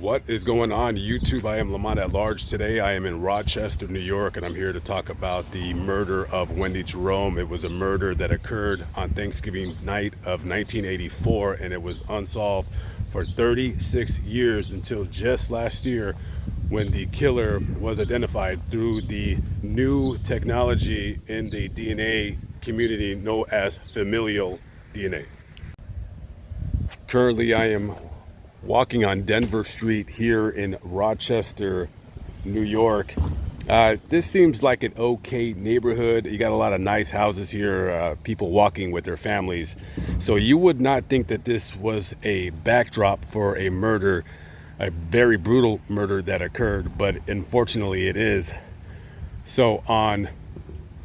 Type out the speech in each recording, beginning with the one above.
What is going on YouTube? I am Lamont at Large. Today I am in Rochester, New York, and I'm here to talk about the murder of Wendy Jerome. It was a murder that occurred on Thanksgiving night of 1984, and it was unsolved for 36 years until just last year when the killer was identified through the new technology in the DNA community known as familial DNA. Currently I am walking on Denver Street here in Rochester, New York. This seems like an okay neighborhood. You got a lot of nice houses here, people walking with their families. So you would not think that this was a backdrop for a murder, a very brutal murder that occurred, but unfortunately it is. So on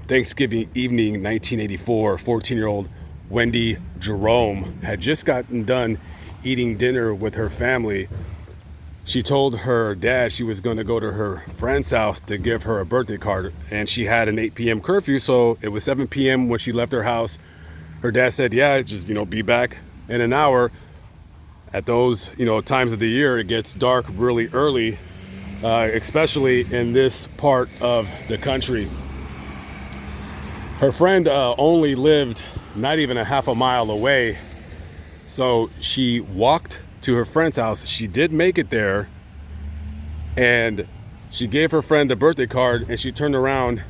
Thanksgiving evening 1984, 14-year-old Wendy Jerome had just gotten done eating dinner with her family. She told her dad she was going to go to her friend's house to give her a birthday card, and she had an 8 p.m. curfew, so it was 7 p.m. when she left her house. Her dad said, yeah, just be back in an hour. At those times of the year, it gets dark really early, especially in this part of the country. Her friend only lived not even a half a mile away, so she walked to her friend's house. She did make it there, and she gave her friend a birthday card, and she turned around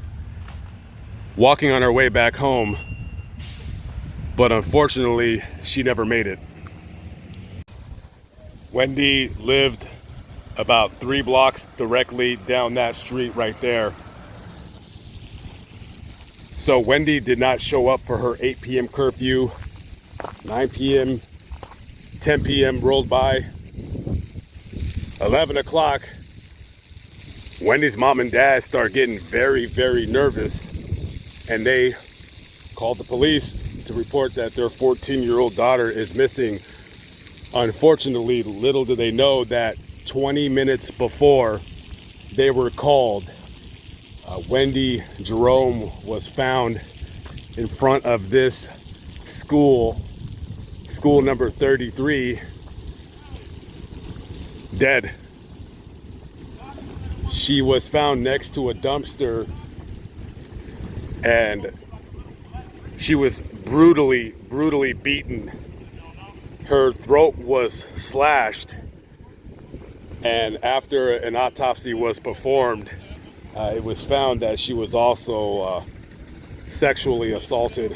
walking on her way back home, but unfortunately she never made it. Wendy lived about 3 blocks directly down that street right there. So Wendy did not show up for her 8 p.m. curfew. 9 p.m., 10 p.m. rolled by. 11 o'clock, Wendy's mom and dad start getting very, very nervous, and they called the police to report that their 14-year-old daughter is missing. Unfortunately, little do they know that 20 minutes before they were called, Wendy Jerome was found in front of this school number 33, dead. She was found next to a dumpster, and she was brutally beaten. Her throat was slashed, and after an autopsy was performed, it was found that she was also sexually assaulted.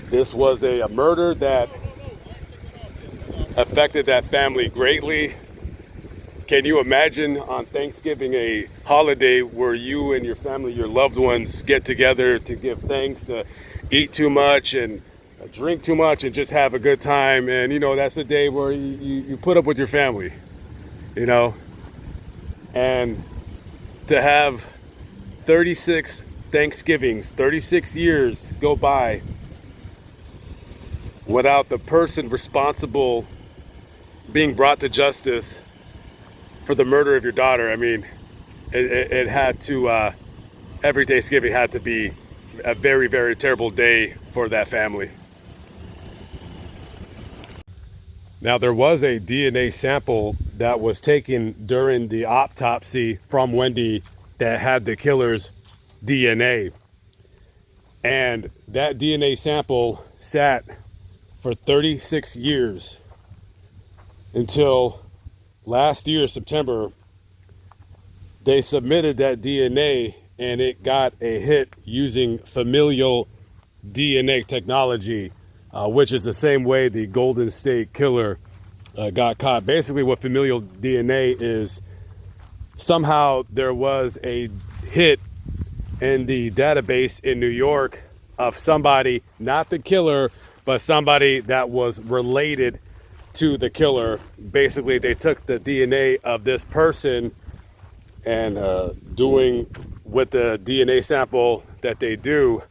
This was a murder that affected that family greatly. Can you imagine on Thanksgiving, a holiday where you and your family, your loved ones, get together to give thanks, to eat too much and drink too much and just have a good time? And that's the day where you put up with your family, and to have 36 Thanksgivings, 36 years go by without the person responsible being brought to justice for the murder of your daughter. I mean, it had to, every Thanksgiving had to be a very, very terrible day for that family. Now, there was a DNA sample that was taken during the autopsy from Wendy that had the killer's DNA. And that DNA sample sat for 36 years until last year, September. They submitted that DNA, and it got a hit using familial DNA technology, which is the same way the Golden State Killer got caught. Basically, what familial DNA is, somehow there was a hit in the database in New York of somebody, not the killer, but somebody that was related to the killer. Basically, they took the DNA of this person, and doing with the DNA sample that they do,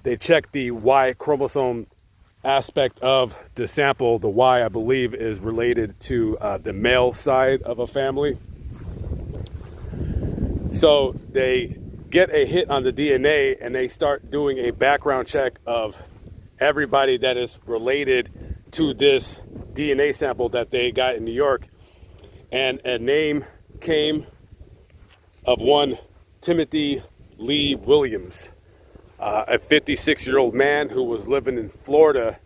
they check the Y chromosome aspect of the sample. The Y, I believe, is related to the male side of a family. So they get a hit on the DNA, and they start doing a background check of everybody that is related to this DNA sample that they got in New York, and a name came of one Timothy Lee Williams, a 56-year-old man who was living in Florida.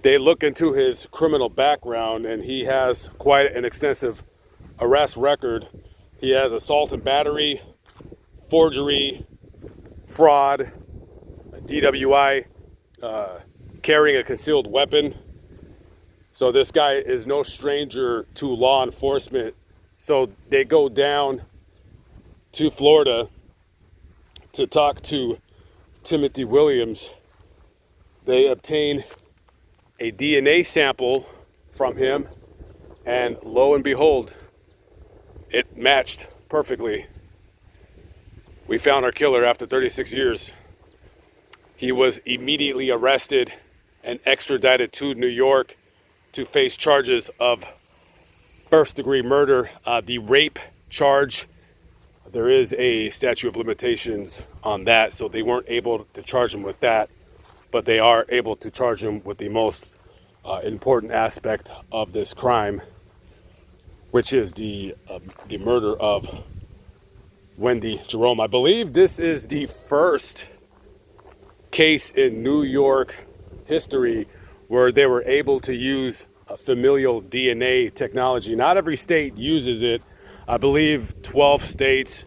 They look into his criminal background, and he has quite an extensive arrest record. He has assault and battery, forgery, fraud, DWI, carrying a concealed weapon. So this guy is no stranger to law enforcement. So they go down to Florida to talk to Timothy Williams. They obtain a DNA sample from him, and lo and behold, it matched perfectly. We found our killer after 36 years. He was immediately arrested and extradited to New York to face charges of first-degree murder. The rape charge, there is a statute of limitations on that, so they weren't able to charge him with that, but they are able to charge him with the most important aspect of this crime, which is the murder of Wendy Jerome. I believe this is the first case in New York history where they were able to use a familial DNA technology. Not every state uses it. I believe 12 states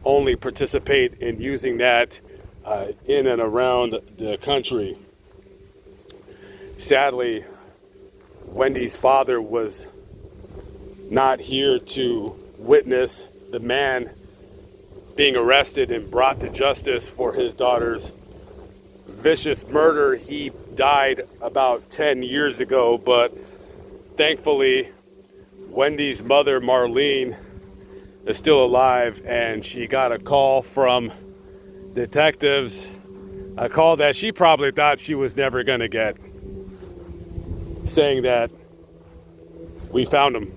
only participate in using that in and around the country. Sadly, Wendy's father was not here to witness the man being arrested and brought to justice for his daughter's vicious murder. He died about 10 years ago, but thankfully, Wendy's mother, Marlene, is still alive, and she got a call from detectives, a call that she probably thought she was never going to get, saying that we found him.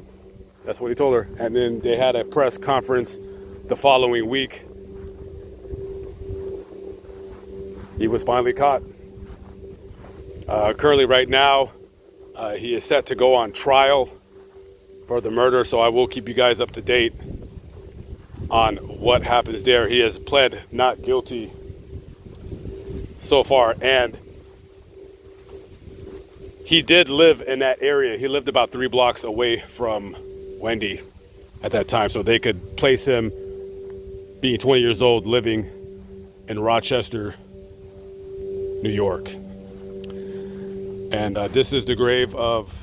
That's what he told her. And then they had a press conference the following week. He was finally caught. Currently, right now, he is set to go on trial for the murder, so I will keep you guys up to date on what happens there. He has pled not guilty so far, and he did live in that area. He lived about 3 blocks away from Wendy at that time, so they could place him, being 20 years old, living in Rochester, New York. And this is the grave of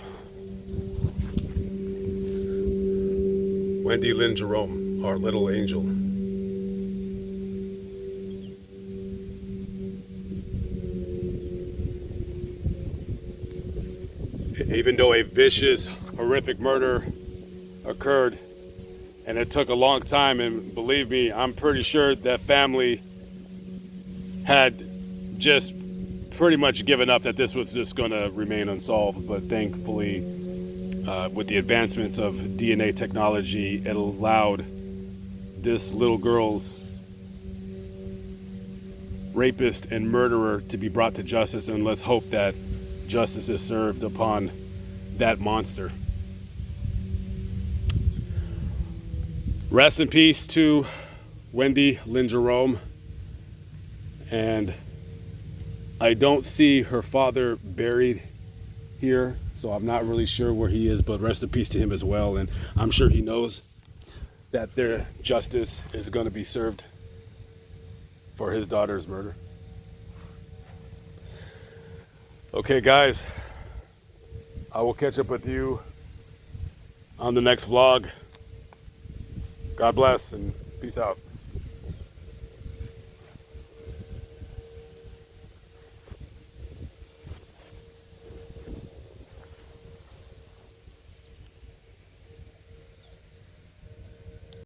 Wendy Lynn Jerome, our little angel. Even though a vicious, horrific murder occurred, and it took a long time, and believe me, I'm pretty sure that family had just pretty much given up that this was just going to remain unsolved. But thankfully, with the advancements of DNA technology, it allowed this little girl's rapist and murderer to be brought to justice, and let's hope that justice is served upon that monster. Rest in peace to Wendy Lynn Jerome. And I don't see her father buried here, so I'm not really sure where he is, but rest in peace to him as well. And I'm sure he knows that their justice is going to be served for his daughter's murder. Okay, guys, I will catch up with you on the next vlog. God bless and peace out.